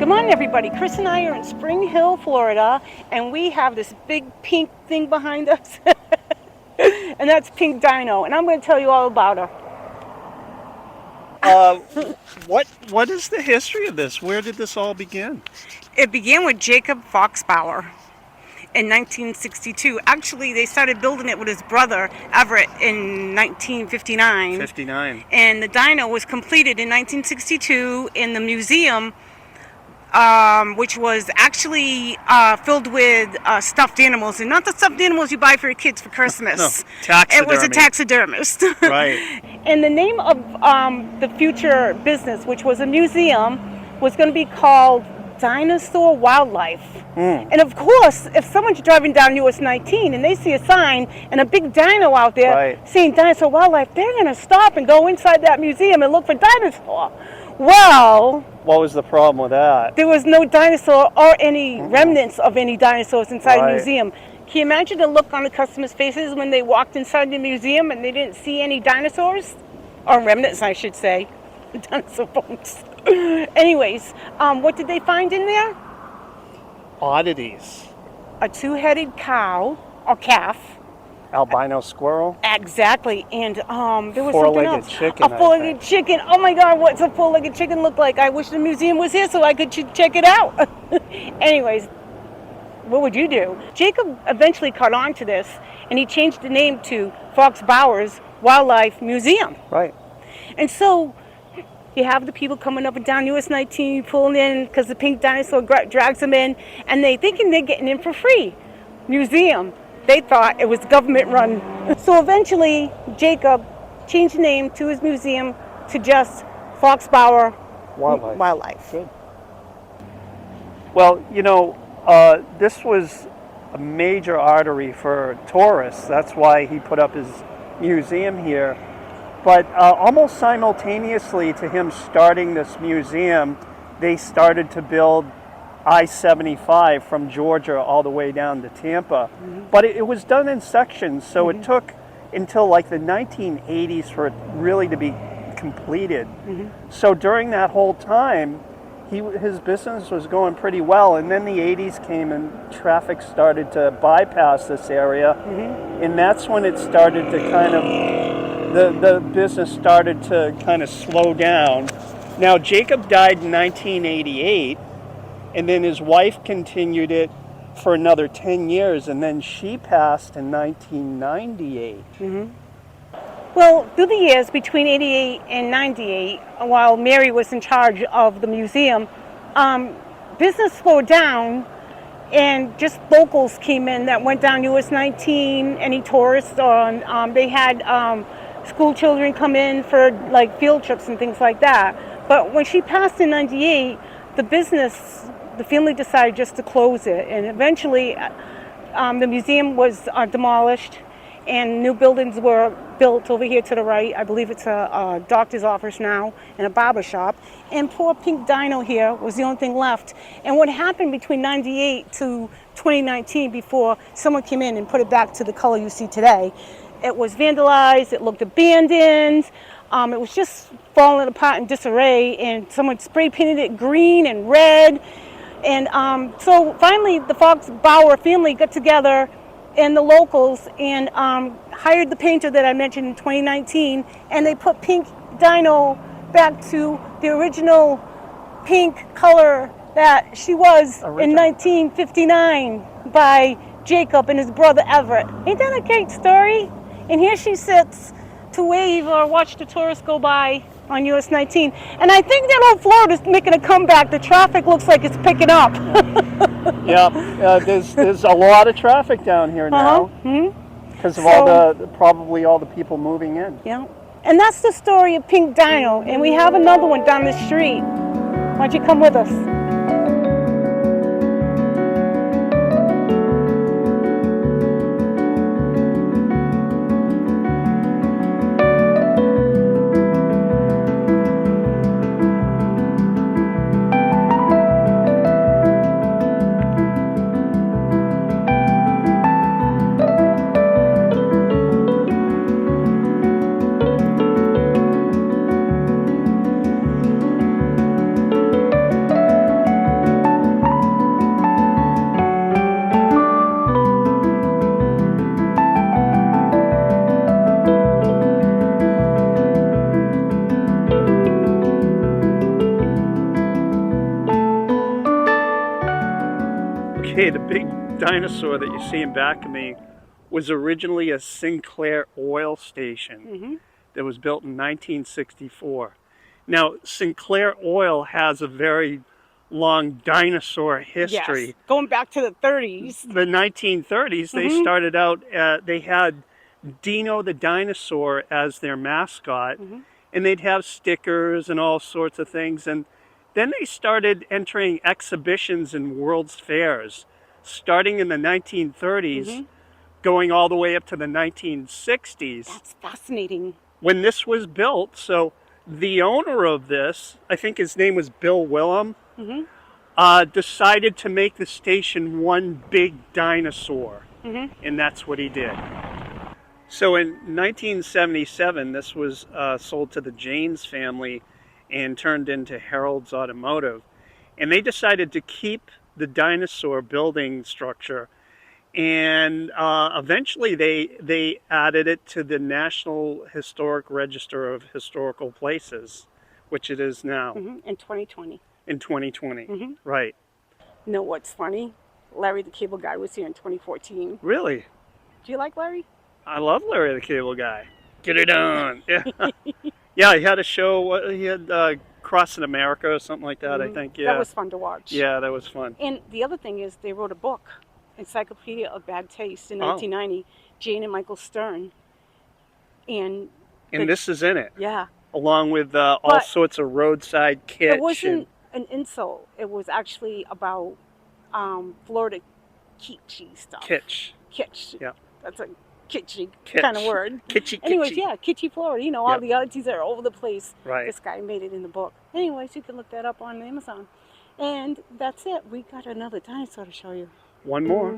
Good morning, everybody. Chris and I are in Spring Hill, Florida, and we have this big pink thing behind us. And that's Pink Dino, and I'm going to tell you all about her. Uh, what is the history of this? Where did this all begin? It began with Jacob Foxbauer in 1962. Actually, they started building it with his brother, Everett, in 1959. 59. And the dino was completed in 1962 in the museum, which was actually filled with stuffed animals, and not the stuffed animals you buy for your kids for Christmas. No, taxidermy. It was a taxidermist. Right. And the name of the future business, which was a museum, was going to be called Dinosaur Wildlife. And of course, if someone's driving down US 19 and they see a sign and a big dino out there Right. saying Dinosaur Wildlife, they're going to stop and go inside that museum and look for dinosaur. Well, What was the problem with that? there was no dinosaur or any remnants of any dinosaurs inside the Right. museum. Can you imagine the look on the customers' faces when they walked inside the museum and they didn't see any dinosaurs? Or remnants, I should say. Dinosaur bones. Anyways, what did they find in there? Oddities. A two-headed cow or calf. Albino squirrel. Exactly, and there was something Four-legged else. chicken, A I four-legged chicken. Oh my God, what's a four-legged chicken look like? I wish the museum was here so I could check it out. Anyways, what would you do? Jacob eventually caught on to this, and he changed the name to Foxbauer's Wildlife Museum. Right. And so you have the people coming up and down US 19, pulling in because the pink dinosaur drags them in, and they thinking they're getting in for free. Museum. They thought it was government run. So eventually, Jacob changed the name to his museum to just Foxbauer Wildlife. Good. Well, this was a major artery for tourists. That's why he put up his museum here. But almost simultaneously to him starting this museum, they started to build I-75 from Georgia all the way down to Tampa. But it was done in sections, so it took until like the 1980s for it really to be completed. So during that whole time, his business was going pretty well, and then the 80s came and traffic started to bypass this area, and that's when it started to kind of, the business started to kind of slow down. Now, Jacob died in 1988, and then his wife continued it for another 10 years, and then she passed in 1998. Well, through the years between 88 and 98, while Mary was in charge of the museum, business slowed down, and just locals came in that went down US 19, any tourists, they had school children come in for like field trips and things like that. But when she passed in 98, the family decided just to close it, and eventually the museum was demolished and new buildings were built over here to the right. I believe it's a doctor's office now and a barber shop. And poor Pink Dino here was the only thing left. And what happened between 98 to 2019 before someone came in and put it back to the color you see today, it was vandalized, it looked abandoned, it was just falling apart in disarray, and someone spray painted it green and red. And so finally the Foxbauer family got together and the locals and hired the painter that I mentioned in 2019, and they put Pink Dino back to the original pink color that she was in 1959 by Jacob and his brother Everett. Ain't that a great story? And here she sits to wave or watch the tourists go by on US 19. And I think that old Florida's making a comeback. The traffic looks like it's picking up. Yeah, there's a lot of traffic down here now because of probably all the people moving in. Yeah, and that's the story of Pink Dino. And we have another one down the street. Why don't you come with us? Okay, the big dinosaur that you see in back of me was originally a Sinclair oil station that was built in 1964. Now, Sinclair Oil has a very long dinosaur Yes, history. going back to the 30s. The 1930s, they started out, they had Dino the dinosaur as their mascot, and they'd have stickers and all sorts of things. And then they started entering exhibitions in World's Fairs, starting in the 1930s, going all the way up to the 1960s. That's fascinating. When this was built, so the owner of this, I think his name was Bill Willem, decided to make the station one big dinosaur, and that's what he did. So in 1977, this was sold to the Janes family and turned into Harold's Automotive. And they decided to keep the dinosaur building structure, and eventually they added it to the National Historic Register of Historical Places, which it is now. In 2020. In 2020, right. Know what's funny? Larry the Cable Guy was here in 2014. Really? Do you like Larry? I love Larry the Cable Guy. Get it on. Yeah. Yeah, he had a show, he had Crossing America or something like that, I think. Yeah. That was fun to watch. Yeah, that was fun. And the other thing is they wrote a book, Encyclopedia of Bad Taste, in 1990, Jane and Michael Stern. And this is in it. Yeah. Along with all sorts of roadside kitsch. It wasn't an insult. It was actually about Florida kitschy stuff. Kitsch. Kitsch. Yeah. That's a kitschy Kitsch. kind of word. Kitschy. Anyways, yeah, kitschy Florida. You know, all the oddities are all over the place. Right. This guy made it in the book. Anyways, you can look that up on Amazon. And that's it. We got another dinosaur to show you. One more.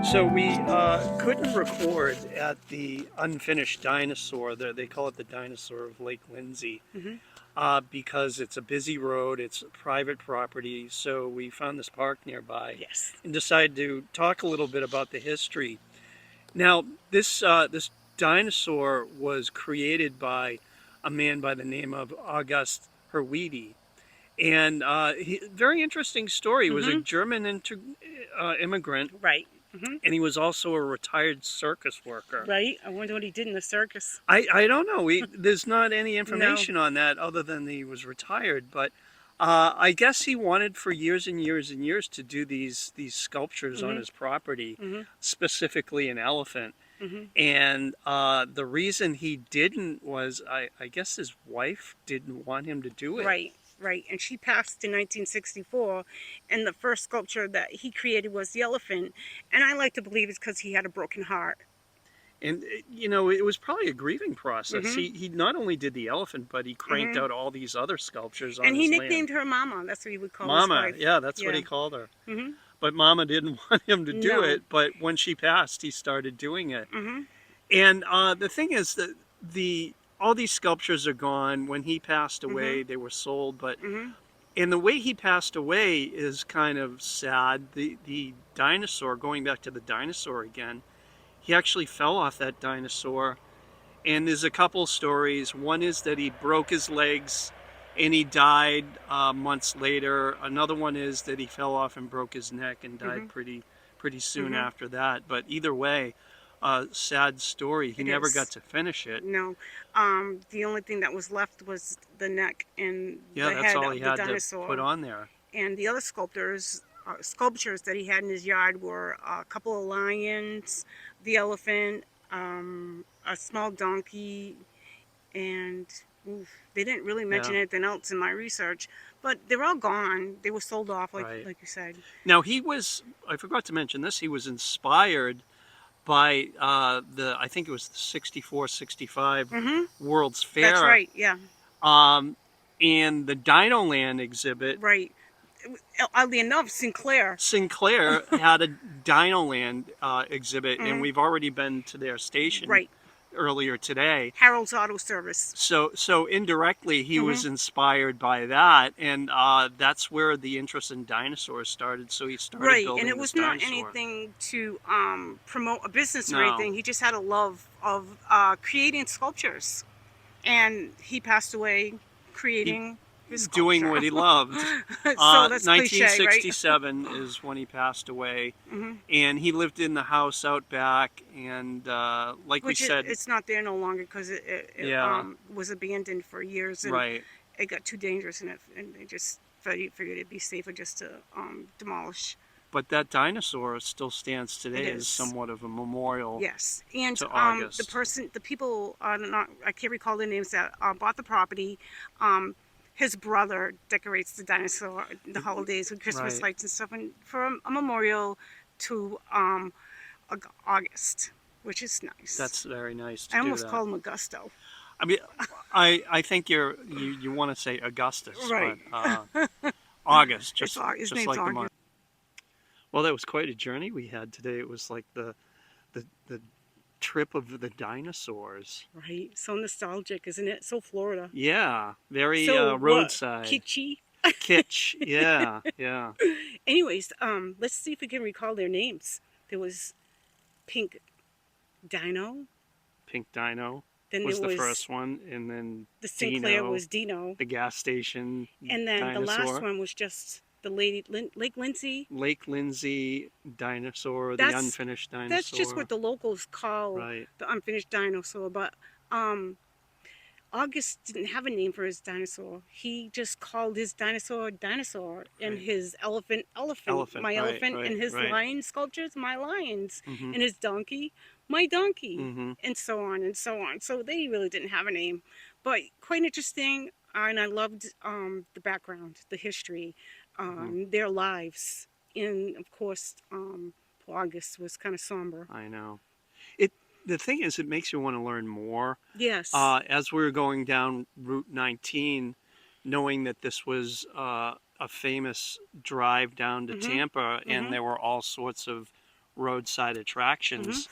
So we couldn't record at the unfinished dinosaur. They call it the dinosaur of Lake Lindsay, because it's a busy road, it's private property. So we found this park nearby, and decided to talk a little bit about the history. Now, this dinosaur was created by a man by the name of August Herwede. And very interesting story. He was a German immigrant. Right. And he was also a retired circus worker. Right. I wonder what he did in the circus. I don't know. There's not any information on that other than he was retired. But I guess he wanted for years and years and years to do these sculptures on his property, specifically an elephant. And the reason he didn't was, I guess his wife didn't want him to do it. Right. Right, and she passed in 1964, and the first sculpture that he created was the elephant, and I like to believe it's because he had a broken heart. And, you know, it was probably a grieving process. He not only did the elephant, but he cranked out all these other sculptures on his land. And he nicknamed her Mama. That's what he would call Mama, his wife. yeah, that's what he called her. But Mama didn't want him to do it, but when she passed, he started doing it. And the thing is that all these sculptures are gone. When he passed away, they were sold, but and the way he passed away is kind of sad. The dinosaur, going back to the dinosaur again, he actually fell off that dinosaur, and there's a couple stories. One is that he broke his legs and he died months later. Another one is that he fell off and broke his neck and died pretty soon after that. But either way, sad story. He never got to finish it. No. The only thing that was left was the neck and the that's head all of he the had dinosaur. to put on there. And the other sculptures that he had in his yard were a couple of lions, the elephant, a small donkey, and they didn't really mention anything else in my research. But they're all gone. They were sold off, like you said. Now I forgot to mention this, he was inspired by I think it was the 64, 65 Mm-hmm. World's That's Fair. right. Yeah. Um, and the Dino Land exhibit, Right. Oddly enough, Sinclair. Sinclair had a Dino Land exhibit, and Mm-hmm. we've already been to their station Right. earlier today. Harold's Auto Service. So indirectly, he Mm-hmm. was inspired by that, and that's where the interest in dinosaurs started. So he started Right, and building it this was not dinosaur. anything to promote a business or No, anything. He just had a love of creating sculptures, and he passed away he creating his doing sculpture. what he loved. So that's cliche, right? 1967 is when he passed away, Hmm. and he lived in the house out back. And like we Which said, it's not there no longer because yeah, was abandoned for years, and right. it got too dangerous, and they just figured it'd be safer just to demolish. But that dinosaur still stands It today as is. somewhat of a memorial Yes, and to the August. people, not I can't recall their names that bought the property. Um, his brother decorates the dinosaur the holidays with Christmas Right. lights and stuff, and for a memorial to August, which is nice. That's very nice I to do almost that. call him Augusto. I mean, I think you want to say Augustus, but Right. August, It's his just name's like the August. month. Well, that was quite a journey we had today. It was like the trip of the dinosaurs. Right. So nostalgic, isn't it? So Florida. Yeah, very So what? roadside Kitschy. kitsch. Yeah, yeah. Anyways, let's see if we can recall their names. There was Pink Dino. Pink Dino Then was there the was first one, and then the Sinclair Dino, was Dino, the gas station and then the last dinosaur. one was just the Lake Lindsay. Lake Lindsay dinosaur, the That's unfinished that's just dinosaur. what the locals call Right. the unfinished dinosaur. But um, August didn't have a name for his dinosaur. He just called his dinosaur dinosaur, and Right. his elephant Elephant. my Right. elephant, Right. and his Right. lion sculptures, my lions, Mhm. and his donkey, my donkey, Mhm. and so on and so on. So they really didn't have a name, but quite interesting. And I loved the background, the history, Mhm. their lives, and of course, August was kind of somber. I know. It. The thing is, it makes you want to learn more. Yes. As we were going down Route 19, knowing that this was a famous drive down to Mhm. Tampa, and Mhm. there were all sorts of roadside Mhm. attractions.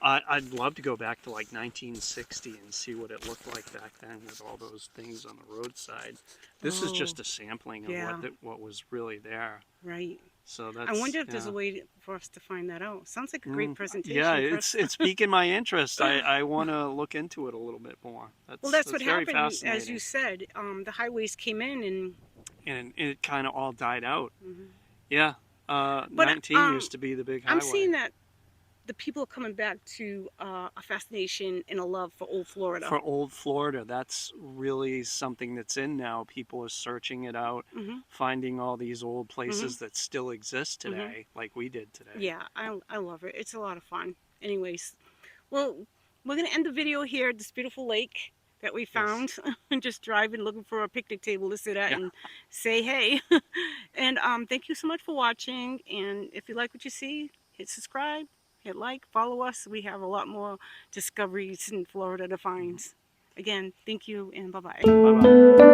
I'd love to go back to like 1960 and see what it looked like back then with all those things on the roadside. This is Oh, just a sampling of yeah. what was really there. Right. So I that's wonder if there's yeah. a way for us to find that out. Sounds like a great Yeah, presentation, Chris. it's piquing my interest. I want to look into it a little bit more. Well, that's That's what very happened, as you fascinating. said. The highways came in, and And it kind of all died out. mhm. Yeah, But 19 used to be the big I'm highway. seeing that the people are coming back to a fascination and a love for old Florida. For old Florida, that's really something that's in now. People are searching it out, Mhm. finding all these old Mhm. places that still exist Mhm. today, like we did today. Yeah, I love it. It's a lot of fun. Anyways, well, we're gonna end the video here at this beautiful lake that we Yes. found, and just driving looking for a picnic table to sit at Yeah. and say hey. And thank you so much for watching. And if you like what you see, hit subscribe, hit like, follow us. We have a lot more discoveries in Florida to find. Again, thank you and bye bye. Bye bye.